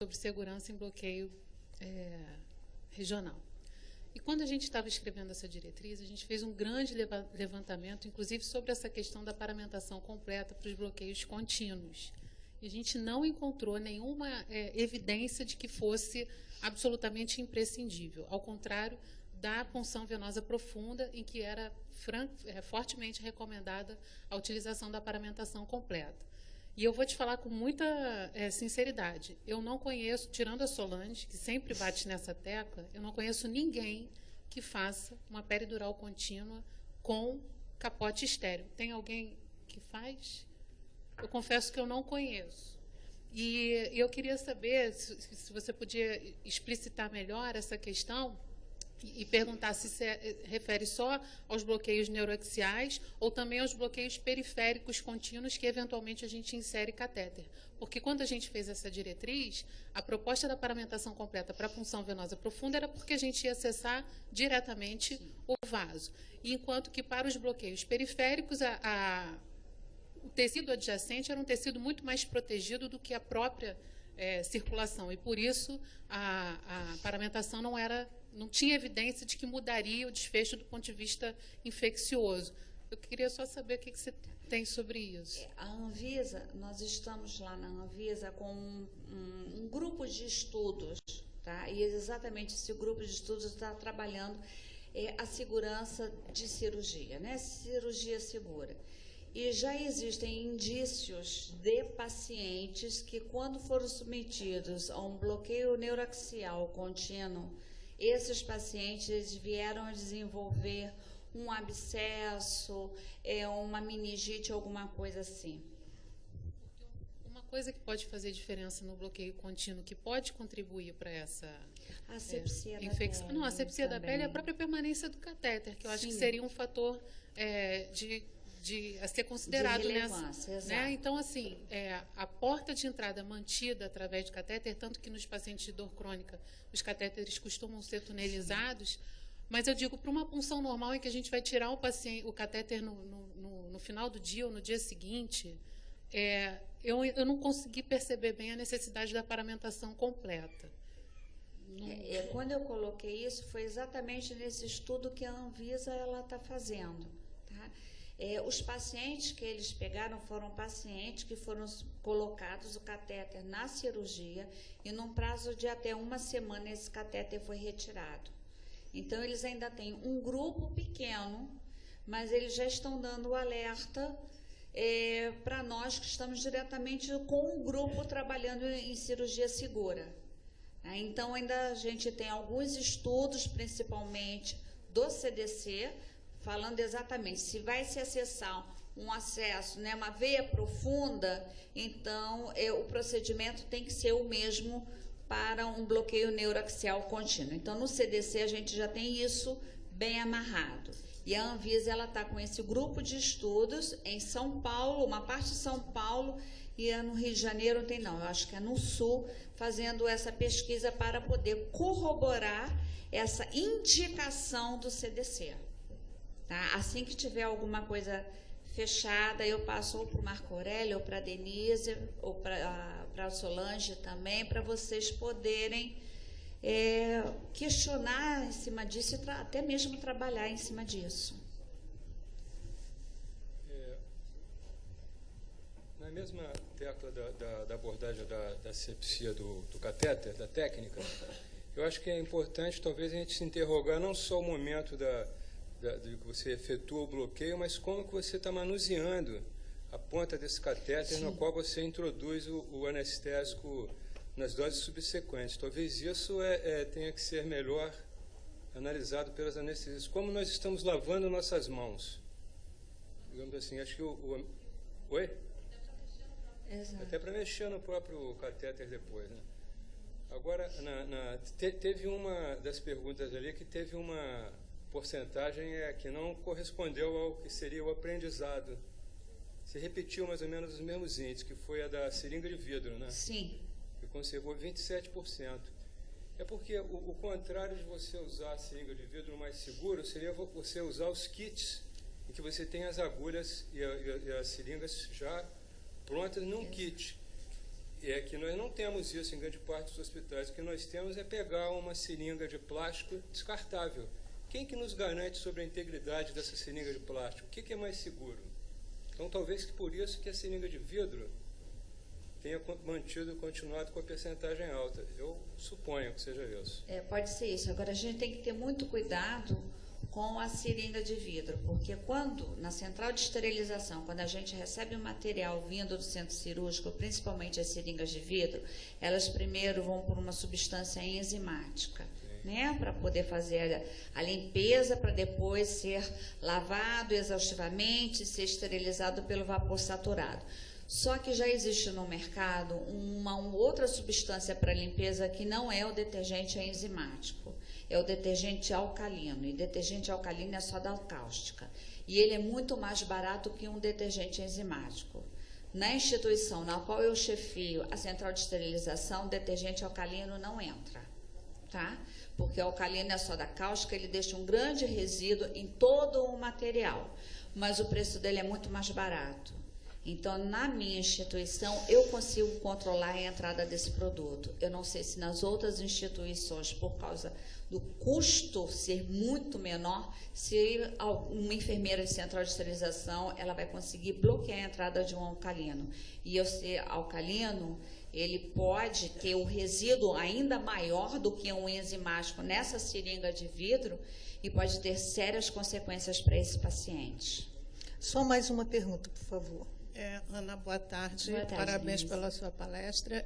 sobre segurança em bloqueio regional. E quando a gente estava escrevendo essa diretriz, a gente fez um grande levantamento, inclusive sobre essa questão da paramentação completa para os bloqueios contínuos. E a gente não encontrou nenhuma evidência de que fosse absolutamente imprescindível. Ao contrário da punção venosa profunda, em que era fortemente recomendada a utilização da paramentação completa. E eu vou te falar com muita sinceridade, eu não conheço, tirando a Solange, que sempre bate nessa tecla, eu não conheço ninguém que faça uma peridural contínua com capote estéreo. Tem alguém que faz? Eu confesso que eu não conheço. E eu queria saber se você podia explicitar melhor essa questão e perguntar se refere só aos bloqueios neuroaxiais ou também aos bloqueios periféricos contínuos que, eventualmente, a gente insere catéter. Porque, quando a gente fez essa diretriz, a proposta da paramentação completa para a punção venosa profunda era porque a gente ia acessar diretamente o vaso. E, enquanto que, para os bloqueios periféricos, o tecido adjacente era um tecido muito mais protegido do que a própria circulação. E, por isso, a paramentação não tinha evidência de que mudaria o desfecho do ponto de vista infeccioso. Eu queria só saber o que você tem sobre isso. A Anvisa, nós estamos lá na Anvisa com um grupo de estudos, tá? E exatamente esse grupo de estudos está trabalhando a segurança de cirurgia, né? Cirurgia segura. E já existem indícios de pacientes que, quando foram submetidos a um bloqueio neuroaxial contínuo, esses pacientes vieram a desenvolver um abscesso, uma meningite, alguma coisa assim. Uma coisa que pode fazer diferença no bloqueio contínuo, que pode contribuir para essa asepsia da infecção. pele. Não, a asepsia também. da pele é a própria permanência do catéter, que eu acho que seria um fator a ser considerado nessa, né? Então, assim, a porta de entrada mantida através de catéter, tanto que nos pacientes de dor crônica os catéteres costumam ser tunelizados, mas eu digo, para uma punção normal em que a gente vai tirar o catéter no final do dia ou no dia seguinte, eu não consegui perceber bem a necessidade da paramentação completa. Quando eu coloquei isso, foi exatamente nesse estudo que a Anvisa está fazendo. Os pacientes que eles pegaram foram pacientes que foram colocados o catéter na cirurgia e num prazo de até 1 semana esse catéter foi retirado. Então, eles ainda têm um grupo pequeno, mas eles já estão dando o alerta para nós que estamos diretamente com o grupo trabalhando em cirurgia segura. Então, ainda a gente tem alguns estudos, principalmente do CDC, falando exatamente, se vai se acessar um acesso, né, uma veia profunda, então o procedimento tem que ser o mesmo para um bloqueio neuroaxial contínuo. Então, no CDC, a gente já tem isso bem amarrado. E a Anvisa está com esse grupo de estudos em São Paulo, uma parte de São Paulo, e no Rio de Janeiro tem não, eu acho que é no Sul, fazendo essa pesquisa para poder corroborar essa indicação do CDC. Tá? Assim que tiver alguma coisa fechada, eu passo ou para o Marco Aurélio, ou para a Denise, ou para a Solange também, para vocês poderem questionar em cima disso e até mesmo trabalhar em cima disso. Na mesma tecla da abordagem da asepsia do catéter, da técnica, eu acho que é importante talvez a gente se interrogar não só o momento de que você efetua o bloqueio, mas como que você está manuseando a ponta desse catéter no qual você introduz o anestésico nas doses subsequentes. Talvez isso tenha que ser melhor analisado pelas anestesistas. Como nós estamos lavando nossas mãos? Digamos assim, acho que Oi? Exato. Até para mexer no próprio catéter depois, né? Agora, teve uma das perguntas ali que teve uma porcentagem que não correspondeu ao que seria o aprendizado. Se repetiu mais ou menos os mesmos índices, que foi a da seringa de vidro, né? Sim. Que conservou 27%. É porque o contrário de você usar a seringa de vidro mais seguro seria você usar os kits, em que você tem as agulhas e as seringas já prontas num kit. é que nós não temos isso em grande parte dos hospitais. O que nós temos é pegar uma seringa de plástico descartável. Quem que nos garante sobre a integridade dessa seringa de plástico? O que é mais seguro? Então, talvez que por isso que a seringa de vidro tenha continuado com a percentagem alta. Eu suponho que seja isso. Pode ser isso. Agora, a gente tem que ter muito cuidado com a seringa de vidro, porque quando, na central de esterilização, quando a gente recebe um material vindo do centro cirúrgico, principalmente as seringas de vidro, elas primeiro vão por uma substância enzimática, né, para poder fazer a limpeza, para depois ser lavado exaustivamente, ser esterilizado pelo vapor saturado. Só que já existe no mercado uma outra substância para limpeza que não é o detergente enzimático, é o detergente alcalino, e detergente alcalino é soda cáustica, e ele é muito mais barato que um detergente enzimático. Na instituição na qual eu chefio a central de esterilização, detergente alcalino não entra, tá? Porque o alcalino é soda cáustica, ele deixa um grande resíduo em todo o material, mas o preço dele é muito mais barato. Então, na minha instituição, eu consigo controlar a entrada desse produto. Eu não sei se nas outras instituições, por causa do custo ser muito menor, se uma enfermeira de central de esterilização, ela vai conseguir bloquear a entrada de um alcalino. E esse alcalino, ele pode ter o resíduo ainda maior do que um enzimático nessa seringa de vidro e pode ter sérias consequências para esse paciente. Só mais uma pergunta, por favor. Ana, boa tarde. Boa tarde, Parabéns Denise. pela sua palestra.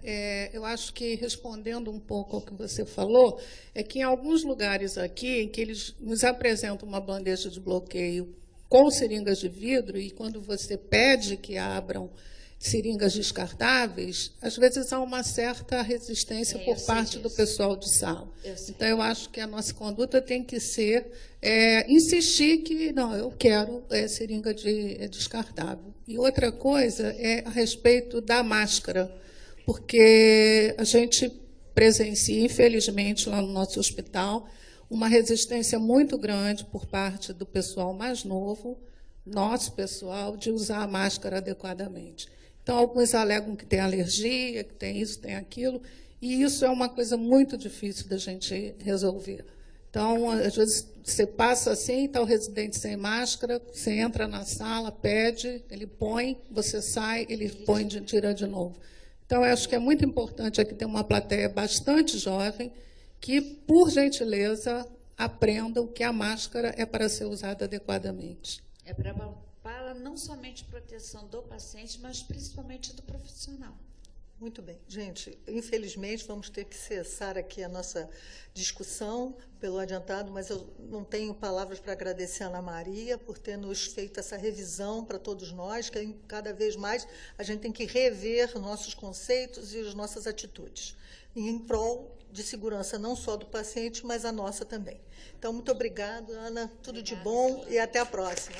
Eu acho que, respondendo um pouco ao que você falou, é que em alguns lugares aqui, em que eles nos apresentam uma bandeja de bloqueio com seringas de vidro, e quando você pede que abram seringas descartáveis, às vezes há uma certa resistência por parte do pessoal de sala. Então, eu acho que a nossa conduta tem que ser insistir que, não, eu quero seringa descartável. E outra coisa é a respeito da máscara, porque a gente presencia, infelizmente, lá no nosso hospital, uma resistência muito grande por parte do pessoal mais novo, nosso pessoal, de usar a máscara adequadamente. Então, alguns alegam que tem alergia, que tem isso, tem aquilo, e isso é uma coisa muito difícil da gente resolver. Então, às vezes, você passa assim, está o residente sem máscara, você entra na sala, pede, ele põe, você sai, ele põe, tira de novo. Então, eu acho que é muito importante aqui ter uma plateia bastante jovem que, por gentileza, aprendam que a máscara é para ser usada adequadamente. É para não somente proteção do paciente, mas principalmente do profissional. Muito bem. Gente, infelizmente, vamos ter que cessar aqui a nossa discussão pelo adiantado, mas eu não tenho palavras para agradecer a Ana Maria por ter nos feito essa revisão para todos nós, que cada vez mais a gente tem que rever nossos conceitos e as nossas atitudes, em prol de segurança não só do paciente, mas a nossa também. Então, muito obrigada, Ana, tudo de bom e até a próxima.